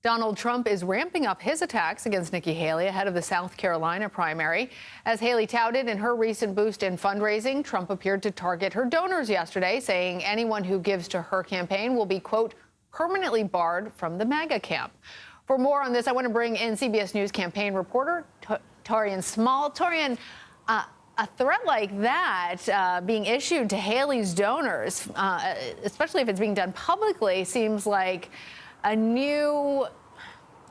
Donald Trump is ramping up his attacks against Nikki Haley ahead of the South Carolina primary. As Haley touted in her recent boost in fundraising, Trump appeared to target her donors yesterday, saying anyone who gives to her campaign will be, quote, permanently barred from the MAGA camp. For more on this, I want to bring in CBS News campaign reporter Taurean Small. Taurean, a threat like that being issued to Haley's donors, especially if it's being done publicly, seems like a new,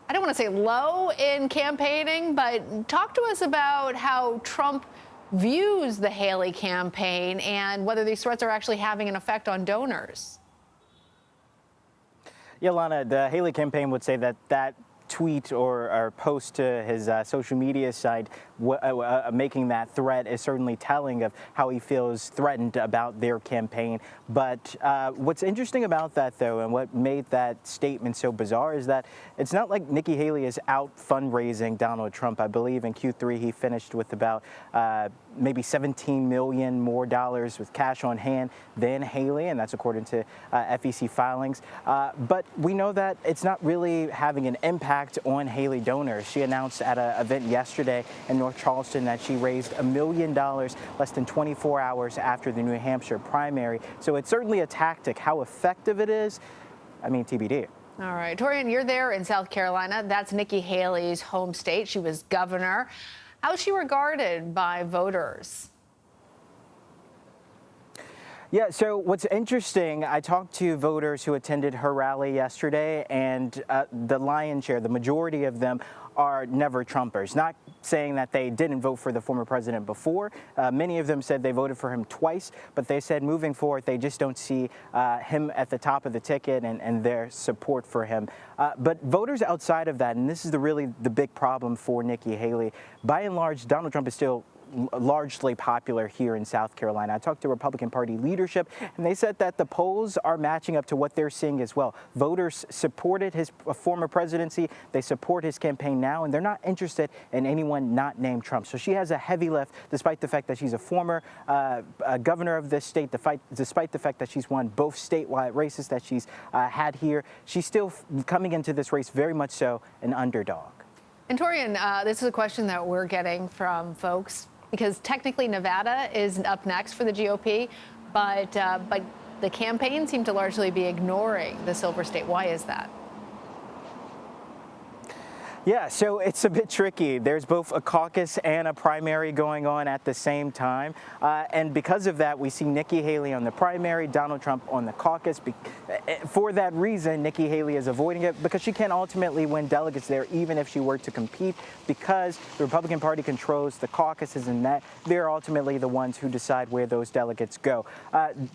I don't want to say low in campaigning, but talk to us about how Trump views the Haley campaign and whether these threats are actually having an effect on donors. Yeah, Lana, the Haley campaign would say that that tweet or post to his social media site making that threat is certainly telling of how he feels threatened about their campaign. But what's interesting about that, though, and what made that statement so bizarre is that it's not like Nikki Haley is out fundraising Donald Trump. I believe in Q3 he finished with about maybe $17 million more with cash on hand than Haley, and that's according to FEC filings. But we know that it's not really having an impact on Haley donors. She announced at an event yesterday in North Charleston that she raised $1 million less than 24 hours after the New Hampshire primary. So it's certainly a tactic. How effective it is, I mean, TBD. All right, Taurean, you're there in South Carolina. That's Nikki Haley's home state. She was governor. How's she regarded by voters? Yeah, so what's interesting, I talked to voters who attended her rally yesterday, and the lion's share, the majority of them, are never Trumpers. Not saying that they didn't vote for the former president before. Many of them said they voted for him twice, but they said moving forward, they just don't see him at the top of the ticket and their support for him. But voters outside of that, and this is really the big problem for Nikki Haley, by and large, Donald Trump is still largely popular here in South Carolina. I talked to Republican Party leadership, and they said that the polls are matching up to what they're seeing as well. Voters supported his former presidency. They support his campaign now, and they're not interested in anyone not named Trump. So she has a heavy lift, despite the fact that she's a former governor of this state, despite the fact that she's won both statewide races that she's had here. She's still coming into this race very much so an underdog. And Taurean, this is a question that we're getting from folks, because technically Nevada is up next for the GOP, but the campaign seemed to largely be ignoring the Silver State. Why is that? Yeah, so it's a bit tricky. There's both a caucus and a primary going on at the same time. And because of that, we see Nikki Haley on the primary, Donald Trump on the caucus. For that reason, Nikki Haley is avoiding it because she can't ultimately win delegates there, even if she were to compete, because the Republican Party controls the caucuses and that they're ultimately the ones who decide where those delegates go.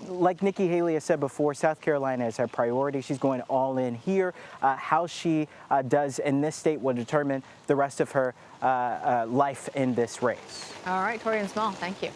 Like Nikki Haley has said before, South Carolina is her priority. She's going all in here. How she does in this state will determine the rest of her life in this race. All right, Taurean Small, thank you.